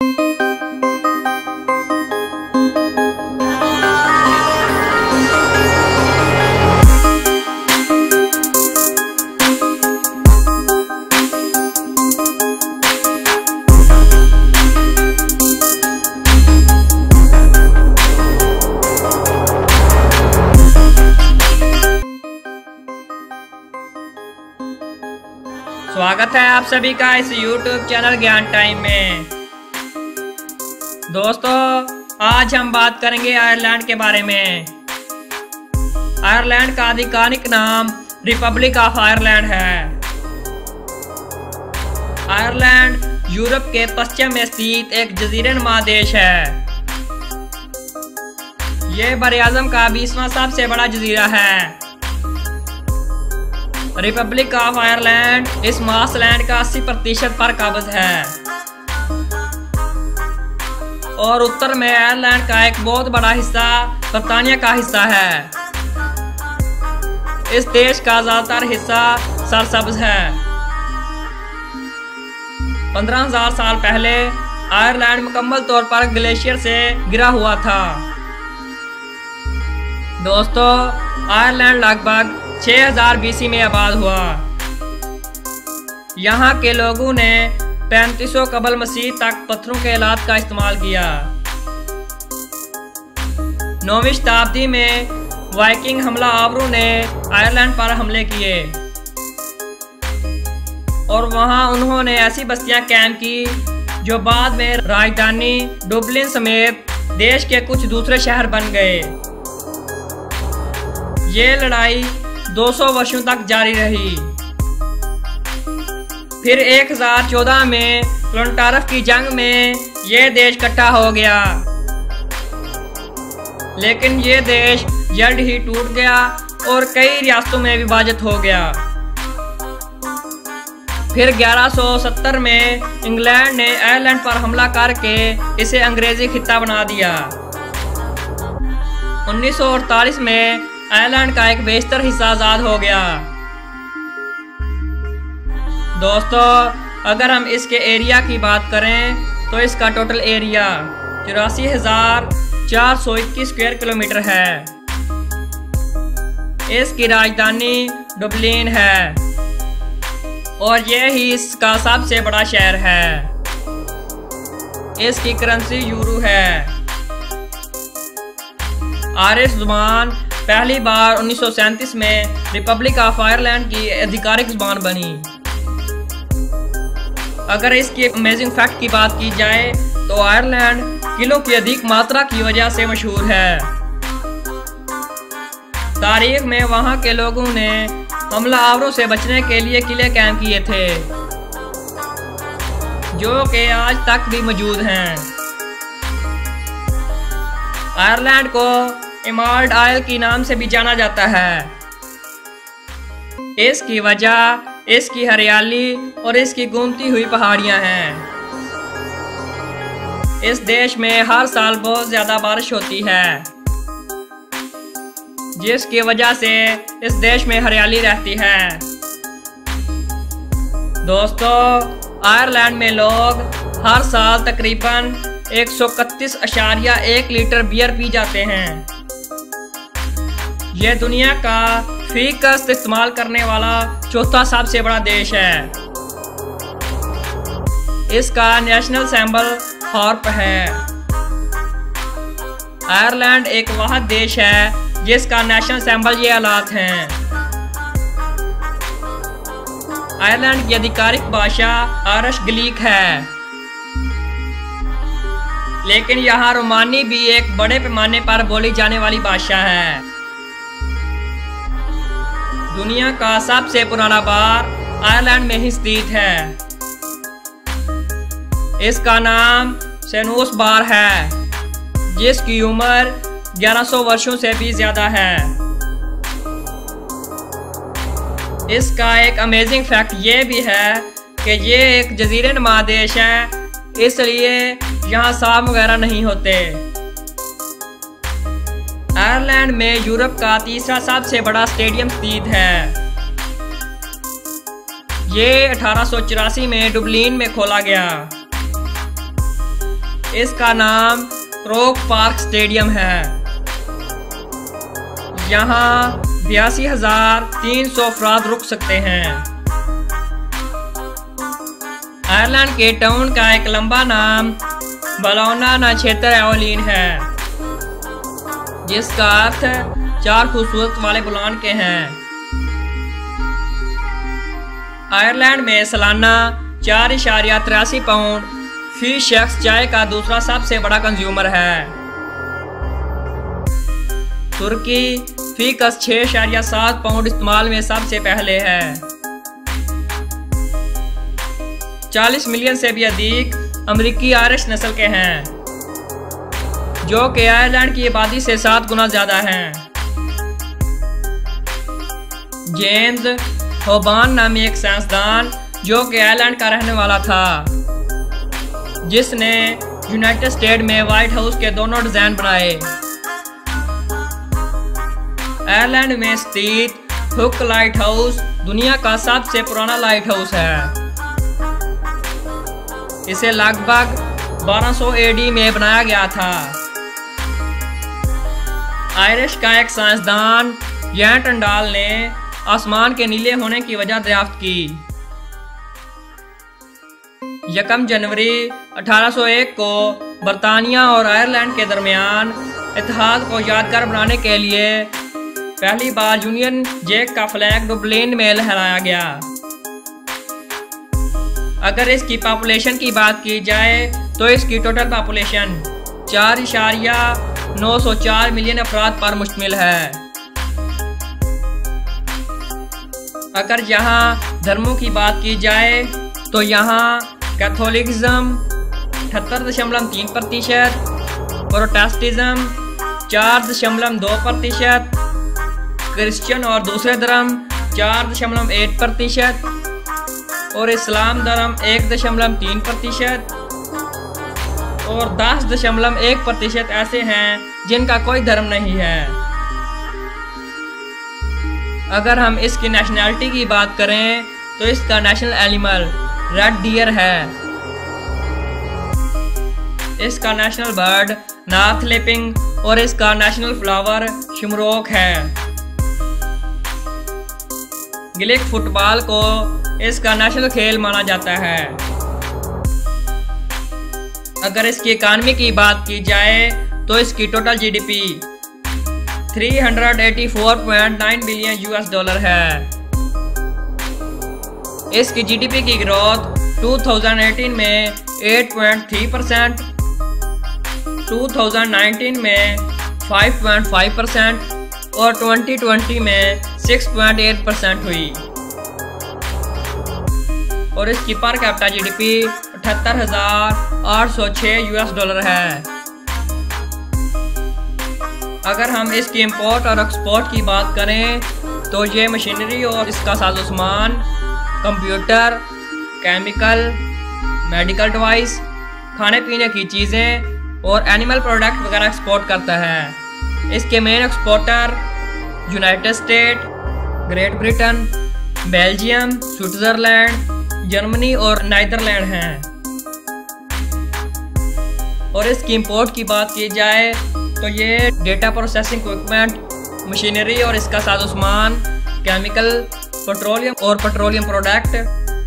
स्वागत है आप सभी का इस YouTube चैनल ज्ञान टाइम में। दोस्तों, आज हम बात करेंगे आयरलैंड के बारे में। आयरलैंड का आधिकारिक नाम रिपब्लिक ऑफ आयरलैंड है। आयरलैंड यूरोप के पश्चिम में स्थित एक जजीरेनुमा देश है। यह बरआज़म का 20वां सबसे बड़ा जजीरा है। रिपब्लिक ऑफ आयरलैंड इस मार्शलैंड का 80% पर काबिज है और उत्तर में आयरलैंड का एक बहुत बड़ा हिस्सा बरतानिया का हिस्सा है। इस देश का ज्यादातर हिस्सा सरसब्ज है। 15,000 साल पहले आयरलैंड मुकम्मल तौर पर ग्लेशियर से गिरा हुआ था। दोस्तों, आयरलैंड लगभग 6000 BC में आबाद हुआ। यहाँ के लोगों ने 3500 कबल मसीह तक पत्थरों के आलात का इस्तेमाल किया। 9वीं शताब्दी में वाइकिंग हमलावरों ने आयरलैंड पर हमले किए और वहाँ उन्होंने ऐसी बस्तियां कायम की जो बाद में राजधानी डुबलिन समेत देश के कुछ दूसरे शहर बन गए। ये लड़ाई 200 वर्षों तक जारी रही। फिर 1014 में क्लोंटारफ की जंग में यह देश इकट्ठा हो गया, लेकिन यह देश जल्द ही टूट गया और कई रियासतों में विभाजित हो गया। फिर 1170 में इंग्लैंड ने आयरलैंड पर हमला करके इसे अंग्रेजी खित्ता बना दिया। 1948 में आयरलैंड का एक बेशतर हिस्सा आजाद हो गया। दोस्तों, अगर हम इसके एरिया की बात करें तो इसका टोटल एरिया 84,421 स्क्वायर किलोमीटर है। इसकी राजधानी डुबलिन है और यह ही इसका सबसे बड़ा शहर है। इसकी करेंसी यूरो है। आयरिश जुबान पहली बार 1937 में रिपब्लिक ऑफ आयरलैंड की आधिकारिक जुबान बनी। अगर इसकी अमेजिंग फैक्ट की बात की जाए तो आयरलैंड किलों की अधिक मात्रा की वजह से मशहूर है। तारीख में वहां के लोगों ने हमलावरों से बचने के लिए किले कायम किए थे, जो कि आज तक भी मौजूद हैं। आयरलैंड को एमराल्ड आयल के नाम से भी जाना जाता है। इसकी वजह इसकी हरियाली और इसकी घूमती हुई पहाड़ियां हैं। इस देश में हर साल बहुत ज्यादा बारिश होती है, जिसकी वजह से इस देश में हरियाली रहती है। दोस्तों, आयरलैंड में लोग हर साल तकरीबन 131.1 लीटर बियर पी जाते हैं। यह दुनिया का फीकस इस्तेमाल करने वाला चौथा सबसे बड़ा देश है। इसका नेशनल सिंबल हॉर्प है। आयरलैंड एक वाहिद देश है जिसका नेशनल सिंबल ये आलात हैं। आयरलैंड की आधिकारिक भाषा आयरिश गैलिक है, लेकिन यहाँ रोमानी भी एक बड़े पैमाने पर बोली जाने वाली भाषा है। दुनिया का सबसे पुराना बार आयरलैंड में ही स्थित है। इसका नाम सेनोस बार है, जिसकी उम्र 1100 वर्षों से भी ज्यादा है। इसका एक अमेजिंग फैक्ट ये भी है कि ये एक जजीरेनुमा देश है, इसलिए यहाँ सांप वगैरह नहीं होते। आयरलैंड में यूरोप का तीसरा सबसे बड़ा स्टेडियम स्थित है। ये 1884 में डुबलिन में खोला गया। इसका नाम क्रोक पार्क स्टेडियम है। यहाँ 82,300 अफराद रुक सकते हैं। आयरलैंड के टाउन का एक लंबा नाम बलौना नक्षत्र एवोलिन है, जिसका अर्थ 4 खूबसूरत वाले बुलान के हैं। आयरलैंड में सालाना 4.83 पाउंड फी शख्स चाय का दूसरा सबसे बड़ा कंज्यूमर है। तुर्की फी कस 6.7 पाउंड इस्तेमाल में सबसे पहले है। 40 मिलियन से भी अधिक अमेरिकी आयरिश नस्ल के हैं, जो कि आयरलैंड की आबादी से 7 गुना ज्यादा हैं। जेम्स होबान नामी एक साइंसदान, जो कि आयरलैंड का रहने वाला था, जिसने यूनाइटेड स्टेट में व्हाइट हाउस के दोनों डिजाइन बनाए। आयरलैंड में स्थित हुक लाइट हाउस दुनिया का सबसे पुराना लाइट हाउस है। इसे लगभग 1200 AD में बनाया गया था। आयरिश का एक साइंसदान यान टंडाल ने आसमान के नीले होने की वजह दरियाफ्त की। 1 जनवरी 1801 को बरतानिया और आयरलैंड के दरमियान इत्तेहाद को यादगार बनाने के लिए पहली बार यूनियन जैक का फ्लैग डुबलिन में लहराया गया। अगर इसकी पॉपुलेशन की बात की जाए तो इसकी टोटल पॉपुलेशन 4.904 मिलियन अफराद पर मुश्तमिल है। अगर यहाँ धर्मों की बात की जाए तो यहाँ कैथोलिकिज्म 78.3%, प्रोटेस्टेंटिज्म 4.2%, क्रिश्चियन और दूसरे धर्म 4.1% और इस्लाम धर्म 1.3% और 10.1% ऐसे हैं जिनका कोई धर्म नहीं है। अगर हम इसकी नेशनैलिटी की बात करें तो इसका नेशनल एनिमल रेड डियर है। इसका नेशनल बर्ड नाथ लेपिंग और इसका नेशनल फ्लावर शिमरोक है। गिलिक फुटबॉल को इसका नेशनल खेल माना जाता है। अगर इसकी इकानमी की बात की जाए तो इसकी टोटल GDP 384.9 बिलियन $US है। इसकी GDP की ग्रोथ 2018 में 8.3%, 2019 में 5.5% और 2020 में 6.8% हुई। और इसकी पर कैपिटा GDP 78,806 $US है। अगर हम इसकी इंपोर्ट और एक्सपोर्ट की बात करें तो ये मशीनरी और इसका साजो सामान, कंप्यूटर, केमिकल, मेडिकल डिवाइस, खाने पीने की चीज़ें और एनिमल प्रोडक्ट वगैरह एक्सपोर्ट करता है। इसके main exporter United state, great Britain, Belgium, Switzerland, Germany और नीदरलैंड हैं। और इसकी इंपोर्ट की बात की जाए तो ये डेटा प्रोसेसिंग इक्विपमेंट, मशीनरी और इसका साजो सामान, केमिकल, पेट्रोलियम प्रोडक्ट,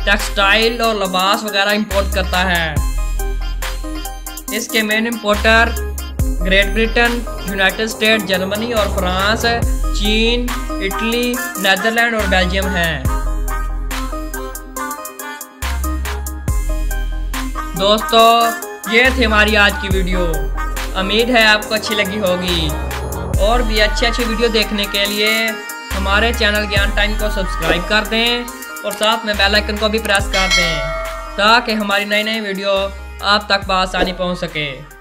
टेक्सटाइल और लिबास वगैरह इंपोर्ट करता है। इसके main importer great Britain, United state, Germany और फ्रांस, चीन, इटली, नीदरलैंड और बेल्जियम हैं। दोस्तों, ये थी हमारी आज की वीडियो। उम्मीद है आपको अच्छी लगी होगी। और भी अच्छी वीडियो देखने के लिए हमारे चैनल ज्ञान टाइम को सब्सक्राइब कर दें और साथ में बेल आइकन को भी प्रेस कर दें, ताकि हमारी नई वीडियो आप तक बआसानी पहुंच सके।